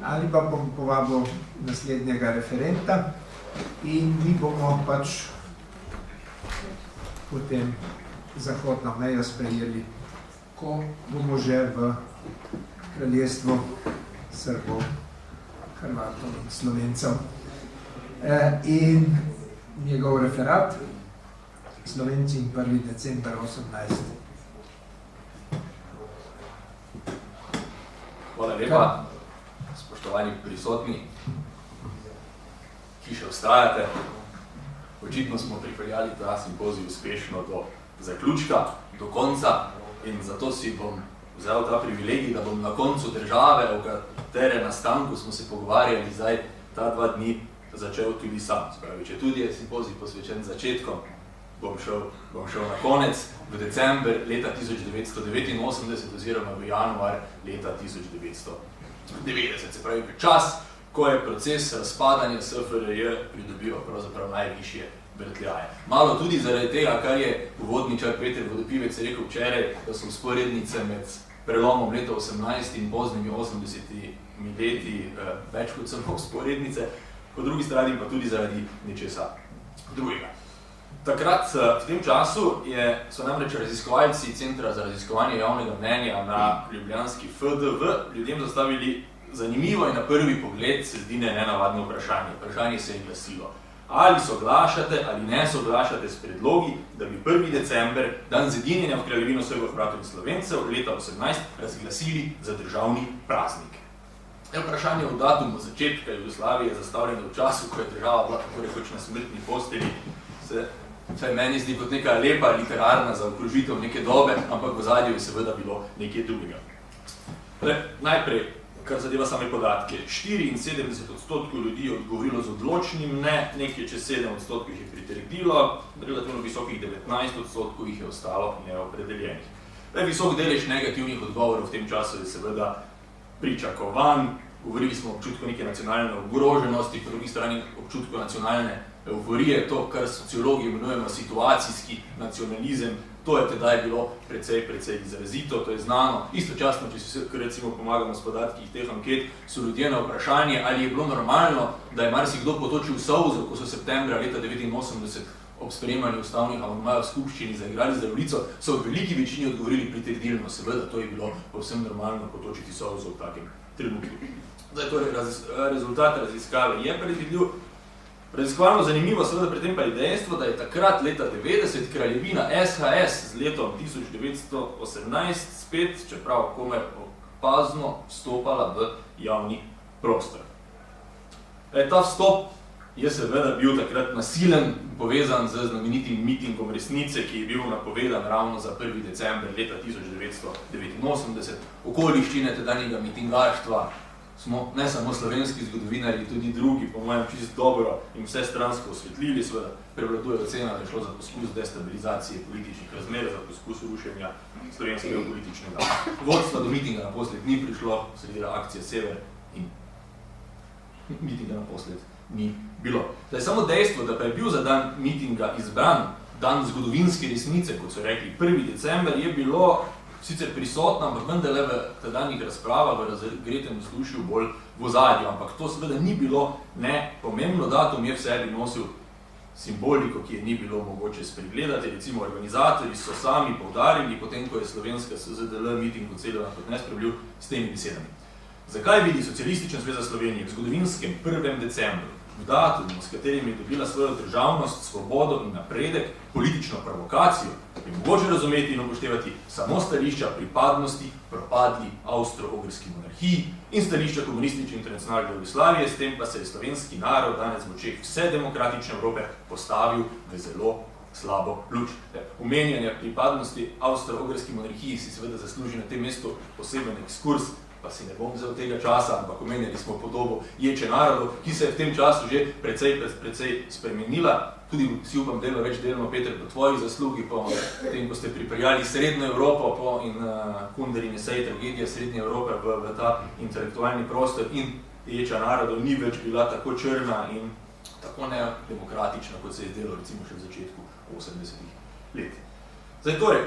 ali pa bom povabil naslednjega referenta in mi bomo pač potem zahodno mejo sprejeli, ko bomo že v kraljestvu Srbov, Hrvatov in Slovencev. In njegov referat, Slovenci in 1. december 18. Hvala lepa, spoštovani prisotni, ki še vztrajate. Očitno smo pripeljali ta simpozij uspešno do zaključka, do konca, in zato si bom vzel ta privilegij, da bom na koncu države, o katere nastanku smo se pogovarjali zdaj ta 2 dni, začel tudi sam. Spravi, če tudi je simpozij posvečen začetkom, bom šel na konec, v december leta 1989 oziroma v januar leta 1990. Se pravi, čas, ko je proces razpadanja SFRJ pridobival pravzaprav najvišje vrtljaje. Malo tudi zaradi tega, kar je uvodničar Peter Vodopivec rekel včeraj, da so vzporednice med prelomom leta 18 in poznimi 80 leti več kot samo vzporednice, po drugi strani pa tudi zaradi nečesa drugega. Takrat, v tem času, so namreč raziskovalci Centra za raziskovanje javnega mnenja na ljubljanski FDV ljudem zastavili zanimivo in na prvi pogled se zdi nenavadno vprašanje. Vprašanje se je glasilo: ali soglašate ali ne soglašate s predlogi, da bi 1. december, dan zedinjenja v Kraljevino Srbov, Hrvatov in Slovencev, leta 18 razglasili za državni praznik. Vprašanje o datumu začetka Jugoslavije je zastavljeno v času, ko je država bila tako rekoč na smrtni postelji, se meni zdi kot neka lepa literarna zaokrožitev neke dobe, ampak v ozadju je seveda bilo nekaj drugega. Najprej, kar zadeva same podatke, 74% ljudi je odgovorilo z odločnim ne, nekaj čez 7% jih je pritrdilo, relativno visokih 19% jih je ostalo neopredeljenih. Visok delež negativnih odgovorov v tem času je seveda pričakovan. Govorili smo o občutku neke nacionalne ogroženosti, po drugi strani občutku nacionalne euforije, to, kar sociologi imenujemo situacijski nacionalizem. To je tedaj bilo precej izrazito, to je znano. Istočasno, če si recimo pomagamo s podatki teh anket, so ljudje na vprašanje, ali je bilo normalno, da je marsikdo potočil solzo, ko so septembra leta 1989 ob sprejemanju ustavnih amandmajev v skupščini zaigrali za ulico, so v veliki večini odgovorili pritrdilno. Seveda, to je bilo povsem normalno potočiti solzo v takem trenutku. Zdaj, torej, rezultat raziskave je predvidljiv. Raziskovalno zanimivo seveda pri tem pa je dejstvo, da je takrat leta 90 kraljevina SHS z letom 1918 spet, čeprav komaj opazno, vstopala v javni prostor. Ta vstop je seveda bil takrat nasilen, povezan z znamenitim mitingom resnice, ki je bil napovedan ravno za 1. december leta 1989. Okoliščine tedanjega mitingaštva smo ne samo slovenski zgodovinarji, tudi drugi, po mojem, čisto dobro in vse stransko osvetlili. Seveda prevladuje ocena, da je šlo za poskus destabilizacije političnih razmer, za poskus rušenja slovenskega političnega vodstva. Do mitinga naposled ni prišlo, sredi akcije Sever in mitinga naposled ni bilo. Zdaj, samo dejstvo, da pa je bil za dan mitinga izbran dan zgodovinske resnice, kot so rekli, 1. december, je bilo sicer prisotno, ampak vendarle v tedanjih razpravah v razgretem vzdušju bolj v ozadju, ampak to seveda ni bilo nepomembno. Datum je v sebi nosil simboliko, ki je ni bilo mogoče spregledati. Recimo, organizatorji so sami poudarili, potem ko je slovenska SZDL miting ocenila kot nesprejemljiv, s temi besedami: zakaj vidi Socialistična zveza Slovenije v zgodovinskem 1. decembru, v datumu, s katerim je dobila svojo državnost, svobodo in napredek, politično provokacijo, je mogoče razumeti in upoštevati samo stališča pripadnosti propadli avstro-ogrski monarhiji in stališča komunistične internacionalne Jugoslavije, s tem pa se je slovenski narod danes v očeh vse demokratične Evrope postavil v zelo slabo luč. Omenjanje pripadnosti avstro-ogrski monarhiji si seveda zasluži na tem mestu poseben ekskurs, pa si ne bom vzel tega časa, ampak omenjali smo podobo Ječe narodov, ki se je v tem času že precej spremenila. Tudi si upam več delno, Peter, po tvoji zaslugi, po tem, ko ste pripeljali Srednjo Evropo in Kunderin esej Tragedija Srednje Evrope v ta intelektualni prostor, in Ječa narodov ni več bila tako črna in tako nedemokratična, kot se je zdelo recimo še v začetku 80-ih let. Zdaj torej,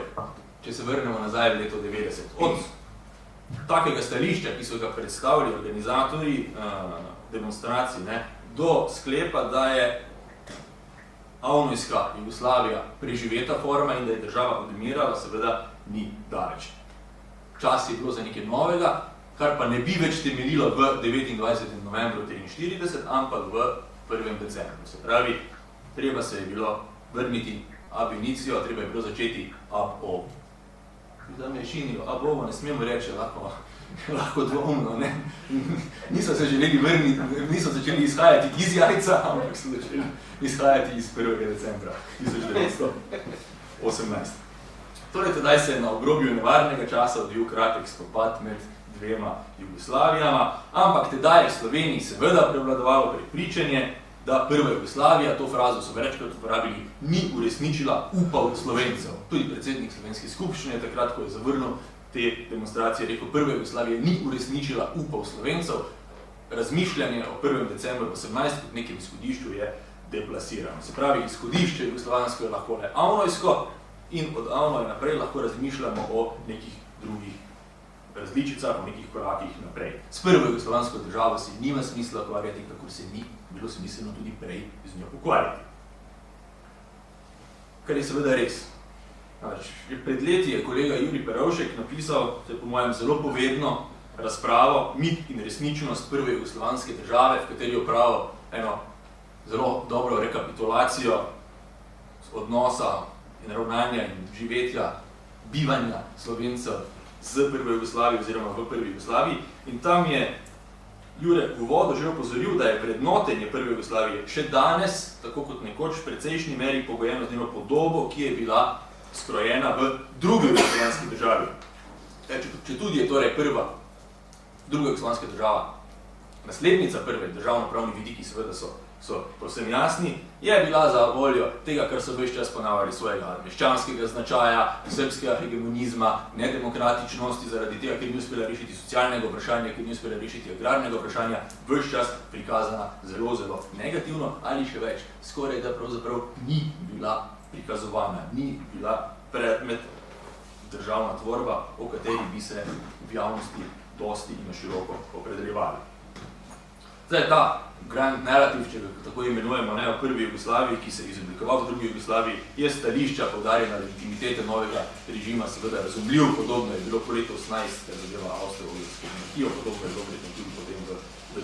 če se vrnemo nazaj v leto 90, od takega stališča, ki so ga predstavili organizatorji demonstracij, do sklepa, da je avnojska Jugoslavija preživeta forma in da je država odmirala, seveda ni daleč. Čas je bilo za nekaj novega, kar pa ne bi več temeljilo v 29. novembru 1943, ampak v 1. decembru. Se pravi, treba se je bilo vrniti ab initio, treba je bilo začeti ab ovo. Da me je šinilo, ab ovo ne smemo reči, lahko dvomno, ne. Niso se želeli vrniti, niso začeli izhajati iz jajca, ampak so začeli izhajati iz 1. decembra 1918. Torej, tedaj se je na obrobju nevarnega časa odvil kratek spopad med dvema Jugoslavijama, ampak tedaj je v Sloveniji seveda prevladovalo prepričanje, da prva Jugoslavija, to frazo so večkrat uporabili, ni uresničila upov Slovencev. Tudi predsednik slovenske skupščine takrat, ko je zavrnil te demonstracije, rekel, prva Jugoslavija ni uresničila upov Slovencev, razmišljanje o 1. decembru 18 kot nekem izhodišču je deplasirano. Se pravi, izhodišče jugoslovansko je lahko le avnojsko in od avnoja naprej lahko razmišljamo o nekih drugih različicah, o nekih korakih naprej. S prvo jugoslovansko državo se nima smisla ukvarjati, kakor se ni bilo smiselno tudi prej z njo ukvarjati. Kar je seveda res. Pred leti je kolega Jurij Perovšek napisal, to je po mojem zelo povedno, razpravo Mit in resničnost prve jugoslovanske države, v kateri je opravil eno zelo dobro rekapitulacijo odnosa in ravnanja in živetja, bivanja Slovencev z prvo Jugoslavijo oziroma v prvi Jugoslaviji. In tam je Jure v uvodu že opozoril, da je vrednotenje prve Jugoslavije še danes, tako kot nekoč v precejšnji meri pogojeno z njeno podobo, ki je bila skrojena v drugi jugoslovanski državi. Če tudi je torej druga jugoslovanska država, naslednica prve, državno-pravni vidiki seveda so povsem jasni, je bila za voljo tega, kar so ves čas ponavljali svojega meščanskega značaja, srbskega hegemonizma, nedemokratičnosti, zaradi tega, ker ni uspela rešiti socialnega vprašanja, ker ni uspela rešiti agrarnega vprašanja, ves čas prikazana zelo, zelo negativno ali še več, skoraj da pravzaprav ni bila prikazovana, ni bila predmet državna tvorba, o kateri bi se v javnosti dosti in široko opredeljevali. Zdaj, ta grand narrativ, če ga tako imenujemo, o prvi Jugoslaviji, ki se je izoblikoval v drugi Jugoslaviji, je stališča poudarjena legitimitete novega režima, seveda razumljiv, podobno je bilo po letu 18, ker zadeva Avstro-Ogrsko monarhijo, podobno je bilo tudi potem v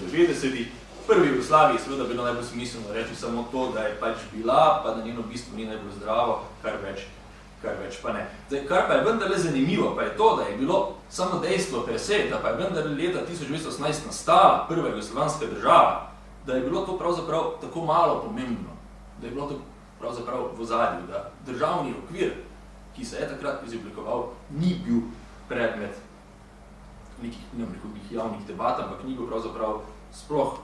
90-ih. V prvi Jugoslaviji seveda bilo najbolj smiselno reči samo to, da je pač bila, pa da njeno bistvo ni najbolj zdravo, kar več pa ne. Zdaj, kar pa je vendarle zanimivo, pa je to, da je bilo samo dejstvo per se, da pa je vendarle leta 1918 nastala prva jugoslovanska država, da je bilo to pravzaprav tako malo pomembno, da je bilo to pravzaprav v ozadju, da državni okvir, ki se je takrat izoblikoval, ni bil predmet nekih javnih debat, ampak ni bil pravzaprav sploh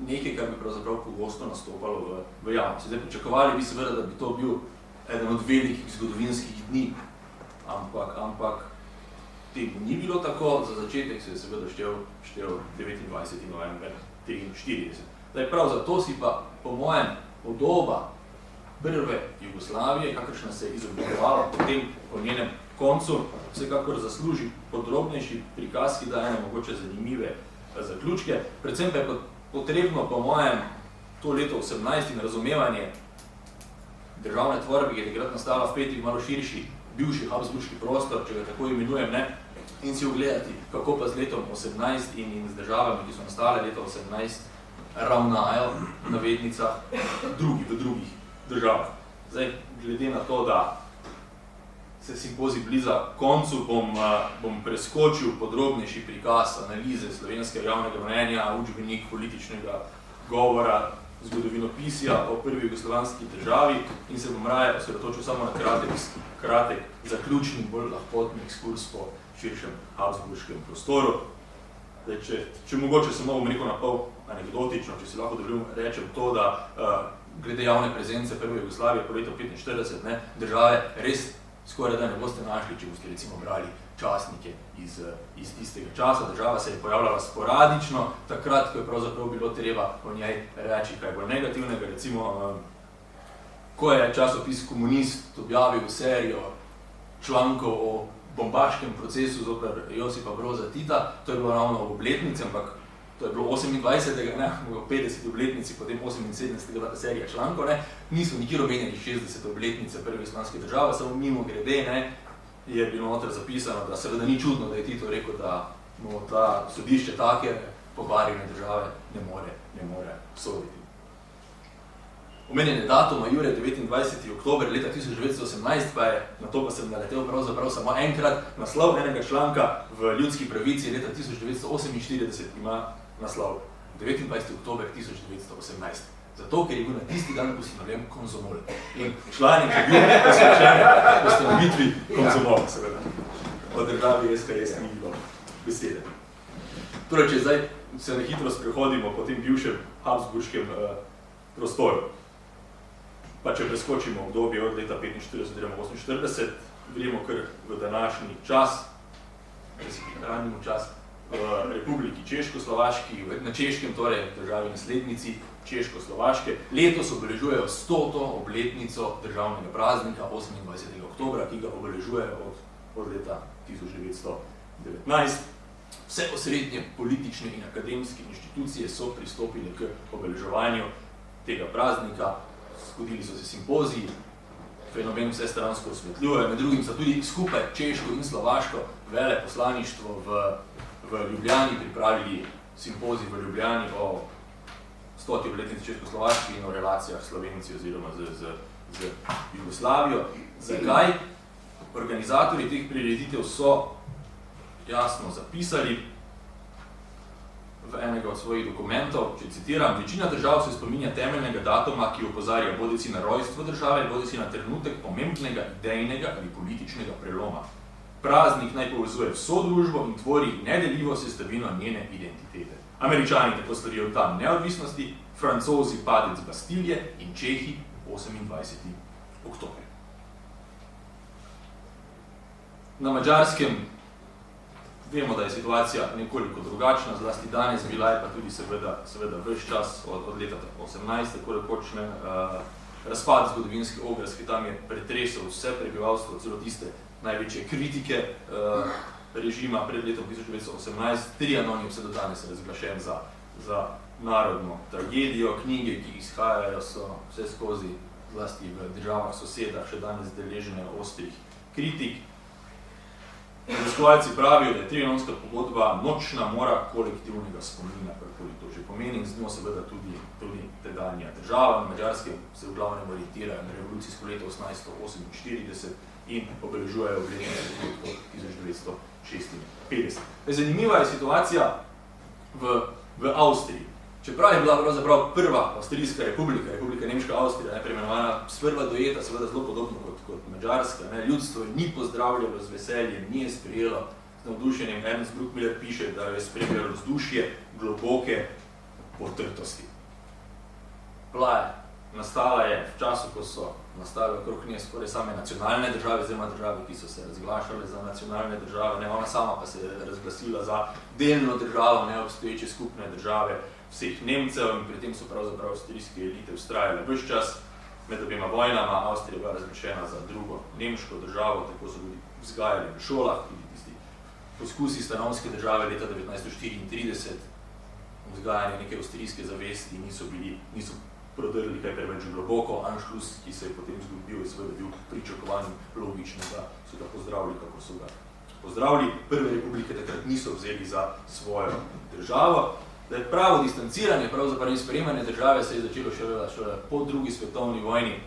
nekaj, kar bi pravzaprav pogosto nastopalo v javnosti. Zdaj, pričakovali bi seveda, da bi to bil eden od velikih zgodovinskih dni, ampak temu ni bilo tako, za začetek se je seveda štel 29. november 1943. Zdaj, prav zato si pa, po mojem, podoba prve Jugoslavije, kakršna se je izoblikovala potem po njenem koncu, vsekakor zasluži podrobnejši prikaz, ki daje mogoče zanimive zaključke. Predvsem pa je potrebno, po mojem, to leto 18 in razumevanje državne tvorbe, ki je takrat nastala v Petri, malo širši, bivši habsburški prostor, če ga tako imenujem, in si ogledati, kako pa z letom 18 in z državami, ki so nastale leta 18, ravnajo na vednicah v drugih državah. Zdaj, glede na to, da se simpozij bliža koncu, bom preskočil podrobnejši prikaz analize slovenskega javnega mnenja, učbenik političnega govora, zgodovinopisja o prvi jugoslovanski državi in se bom raje osredotočil samo na kratek zaključni, bolj lahkotni ekskurs po širšem habsburškem prostoru. Če mogoče samo bom rekel na pol anekdotično, če si lahko dovolim rečem to, da glede javne prezence prve Jugoslavije po letu 1945, države res skoraj da ne boste našli, če boste recimo brali časnike iz tistega časa. Država se je pojavljala sporadično, takrat, ko je pravzaprav bilo treba o njej reči kaj bolj negativnega. Recimo, ko je časopis Komunist objavil serijo člankov o bombaškem procesu zoper Josipa Broza Tita, to je bilo ravno ob obletnici, ampak to je bilo 28. ne, v 50. obletnici, potem 78. serija člankov, ne, niso nikjer omenjeni 60. obletnice prve islamske države, samo mimo grede, ne, je bilo noter zapisano, da seveda ni čudno, da je Tito rekel, da mu ta sodišče take pokvarjene države ne more soditi. Omenjene datuma, Jure, 29. oktober leta 1918, pa je, na to pa sem naletel pravzaprav samo enkrat, naslov enega članka v Ljudski pravici leta 1948 ima naslov 29. oktober 1918. Zato, ker je bil na tisti dan ustanovljen Komsomol. In članek je bil posvečen ustanovitvi Komsomola, seveda. O državi SKS ni bilo besede. Torej, če zdaj se nehitro sprehodimo po tem bivšem habsburškem prostoru, pa če preskočimo obdobje od leta 45-48, gremo kar v današnji čas, ranimo čas, v Republiki Češko-Slovaški, na Češkem, torej državi naslednici Češko-Slovaške, letos obeležujejo 100. obletnico državnega praznika 28. oktobra, ki ga obeležujejo od leta 1919. Vse osrednje politične in akademske inštitucije so pristopile k obeleževanju tega praznika, zgodili so se simpoziji, fenomen vsestransko osvetljuje, med drugim so tudi skupaj Češko in Slovaško veleposlaništvo v Ljubljani pripravili simpozij v Ljubljani o 100. obletnici Češko-Slovaški in o relacijah s Slovenci oziroma z Jugoslavijo. Zakaj? Organizatorji teh prireditev so jasno zapisali v enega od svojih dokumentov, če citiram, večina držav se spominja temeljnega datuma, ki opozarja bodisi na rojstvo države, bodisi na trenutek pomembnega idejnega ali političnega preloma. Praznik naj povezuje vso družbo in tvori nedeljivo sestavino njene identitete. Američani tako storijo dan neodvisnosti, Francozi padec Bastilje in Čehi 28. oktober. Na Madžarskem vemo, da je situacija nekoliko drugačna, zlasti danes, bila je pa tudi seveda ves čas od leta 18, tako da počne razpad zgodovinske Ogrske, tam je pretresel vse prebivalstvo, celo tiste največje kritike režima pred letom 1918. Trianon je vse do danes razglašen za narodno tragedijo, knjige, ki izhajajo, so vse skozi, zlasti v državah sosedah, še danes deležene ostrih kritik. Raziskovalci pravijo, da je Trianonska pogodba nočna mora kolektivnega spomina, karkoli to že pomeni, in z njo seveda tudi tedanja država. Na Madžarskem se v glavnem orientirajo na revolucijsko leto 1848 in obeležujejo obletnico 1956. Zanimiva je situacija v Avstriji. Čeprav je bila pravzaprav prva Avstrijska republika, Republika Nemška Avstrija, preimenovana sprva dojeta, seveda zelo podobno kot Madžarska, ljudstvo ni pozdravljalo z veseljem, ni je sprejelo z navdušenjem. Ernst Bruckmüller piše, da je sprejelo vzdušje globoke potrtosti. Nastala je v času, ko so nastale okrog nje skoraj same nacionalne države, oziroma države, ki so se razglašale za nacionalne države, ona sama pa se je razglasila za delno državo, neobstoječe skupne države vseh Nemcev, in pri tem so pravzaprav avstrijske elite vztrajale ves čas. Med obema vojnama Avstrija bila razglašena za drugo nemško državo, tako so tudi vzgajali v šolah, tudi tisti poskusi stanovske države leta 1934, vzgajanje neke avstrijske zavesti niso prodrli kaj preveč globoko. Anschluss, ki se je potem zgubil, je seveda bil pričakovan, logično, da so ga pozdravili, kako so ga pozdravili. Prve republike takrat niso vzeli za svojo državo. Da je pravo distanciranje, pravzaprav in sprejemanje države se je začelo šele po drugi svetovni vojni,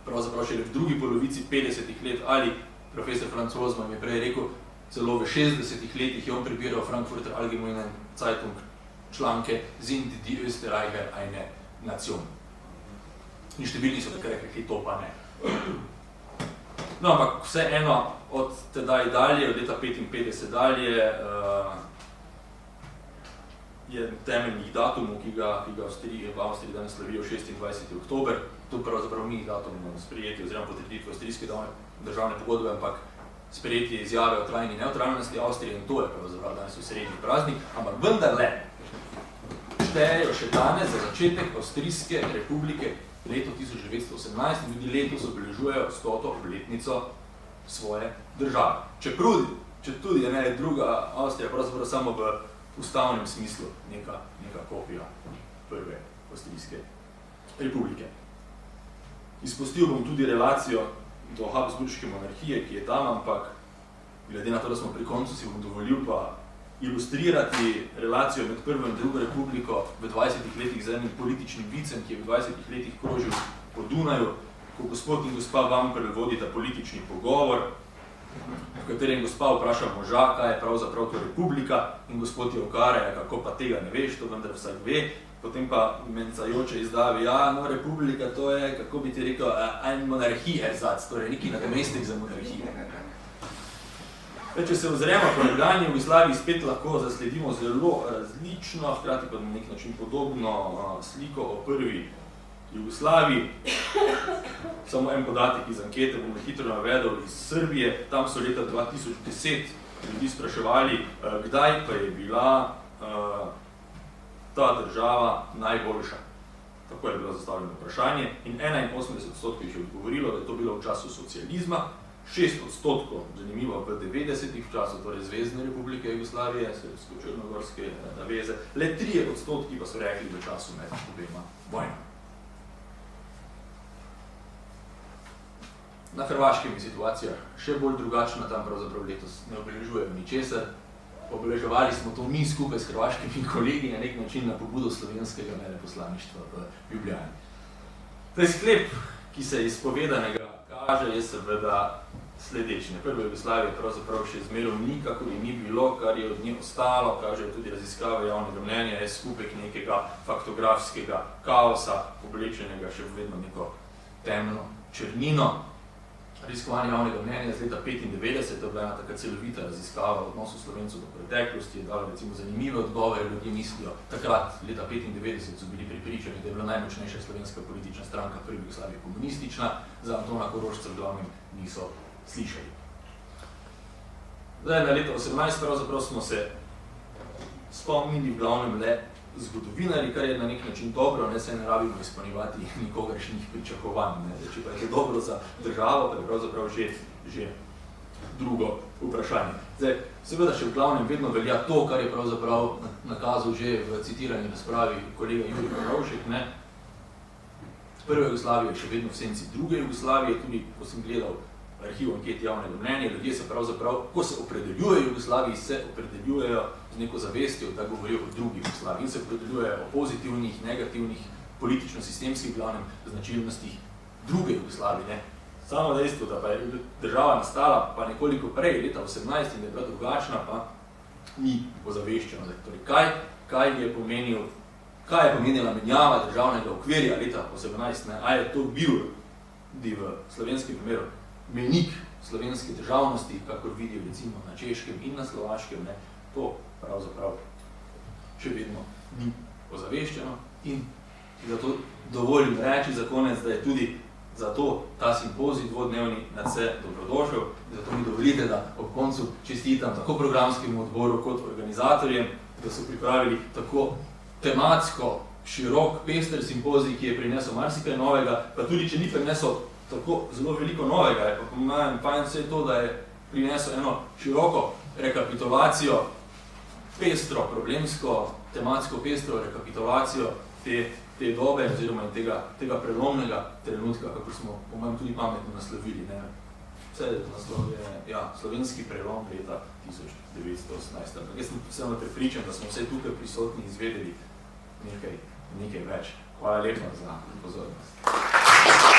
pravzaprav šele v drugi polovici 50. let, ali profesor Franz Rosmann je prej rekel, celo v 60. letih je on prebiral Frankfurter Allgemeine Zeitung članke Sind die Österreicher eine Nation. In številni so takrat rekli, to pa ne. No, ampak vseeno od tedaj dalje, od leta 55 dalje, je temeljnih datumov, ki ga v Avstriji danes slavijo 26. oktober. To pravzaprav ni datum sprejeti oziroma potrditve avstrijske državne pogodbe, ampak sprejeti izjave o trajni neutralnosti Avstrije, in to je pravzaprav danes osrednji praznik, ampak vendarle štejejo še danes za začetek Avstrijske republike leto 1918 in tudi letos obeležujejo 100. obletnico svoje države. Če tudi je druga Avstrija pravzaprav samo v ustavnem smislu neka kopija prve Avstrijske republike. Izpustil bom tudi relacijo do Habsburške monarhije, ki je tam, ampak glede na to, da smo pri koncu, si bom dovolil pa ilustrirati relacijo med prvo in drugo republiko v 20 letih z enim političnim vicem, ki je v 20 letih krožil po Dunaju, ko gospod in gospa Vamperl vodita politični pogovor, v katerem gospa vpraša moža, kaj je pravzaprav to republika, in gospod je okareja, kako pa tega ne veš, to vendar vsak ve, potem pa mencajoče izdavi, ja, no, republika, to je, kako bi ti rekel, en monarhij-erzac, torej neki nadomestek za monarhijo. Če se ozremo po nekdanji Jugoslaviji, spet lahko zasledimo zelo različno, hkrati pa na nek način podobno sliko o prvi Jugoslaviji. Samo en podatek iz ankete bom hitro navedel iz Srbije. Tam so leta 2010 ljudi spraševali, kdaj pa je bila ta država najboljša. Tako je bilo zastavljeno vprašanje in 81% jih je odgovorilo, da je to bilo v času socializma, 6%, zanimivo, v 90-ih času, torej Zvezdne republike Jugoslavije, Srpsko-Črnogorske naveze, le 3% pa so rekli v času med obema vojnama. Na Hrvaškem je situacija še bolj drugačna, tam pravzaprav letos ne obeležujejo ničesar. Obeleževali smo to mi skupaj s hrvaškimi kolegi na nek način na pobudo slovenskega veleposlaništva v Ljubljani. Taj sklep, ki se iz povedanega kaže, je seveda sledeč. Prva Jugoslavija pravzaprav še zmeraj nikakor ni bilo, kar je od nje ostalo, kaže tudi raziskave javnega mnenja, je skupek nekega faktografskega kaosa, oblečenega še vedno neko temno črnino. Raziskovanje javnega mnenja z leta 1995, to je bila ena taka celovita raziskava odnosu Slovencev do preteklosti, je dala recimo zanimive odgovore, ljudje mislijo, takrat, leta 1995, so bili pripričani, da je bila najmočnejša slovenska politična stranka prvi Jugoslavije komunistična, za Antona Korošca v glavnem niso slišali. Zdaj, na leta 18 pravzaprav smo se spomnili v glavnem le zgodovinari, kar je na nek način dobro, ne se ne rabimo izpolnjevati nikogaršnjih pričakovanj. Če pa je to dobro za državo, pa je pravzaprav že drugo vprašanje. Zdaj, seveda še v glavnem vedno velja to, kar je pravzaprav nakazal že v citirani razpravi kolega Jurij Korovšek. Prva Jugoslavija je še vedno v senci druge Jugoslavije, tudi ko sem gledal arhiv anketi javnega mnenja, ljudje se pravzaprav, ko se opredeljujejo Jugoslaviji, se opredeljujejo z neko zavestjo, da govorijo o drugi Jugoslaviji in se opredeljujejo o pozitivnih, negativnih, politično-sistemskih glavnem značilnostih druge Jugoslavije. Samo dejstvo, da pa je država nastala pa nekoliko prej, leta 18 in da je bila drugačna, pa ni ozaveščeno. Torej, kaj je pomenila menjava državnega okvirja leta 18, a je to bil v slovenskem primeru menik slovenske državnosti, kakor vidijo recimo na Češkem in na Slovaškem, to pravzaprav še vedno ni ozaveščeno in zato dovolim reči za konec, da je tudi zato ta simpozij dvodnevni nadvse dobrodošel in zato mi dovolite, da ob koncu čestitam tako programskemu odboru kot organizatorjem, da so pripravili tako tematsko širok, pester simpozij, ki je prinesel marsikaj novega, pa tudi, če ni prinesel tako zelo veliko novega, je pa po mojem fajn vse to, da je prinesel eno široko rekapitulacijo, pestro, problemsko, tematsko pestro rekapitulacijo te dobe oziroma tega prelomnega trenutka, kako smo po mojem tudi pametno naslovili. Vse naslov je slovenski prelom leta 1918. Ampak jaz sem vseeno prepričan, da smo vse tukaj prisotni izvedeli nekaj več. Hvala lepa za pozornost.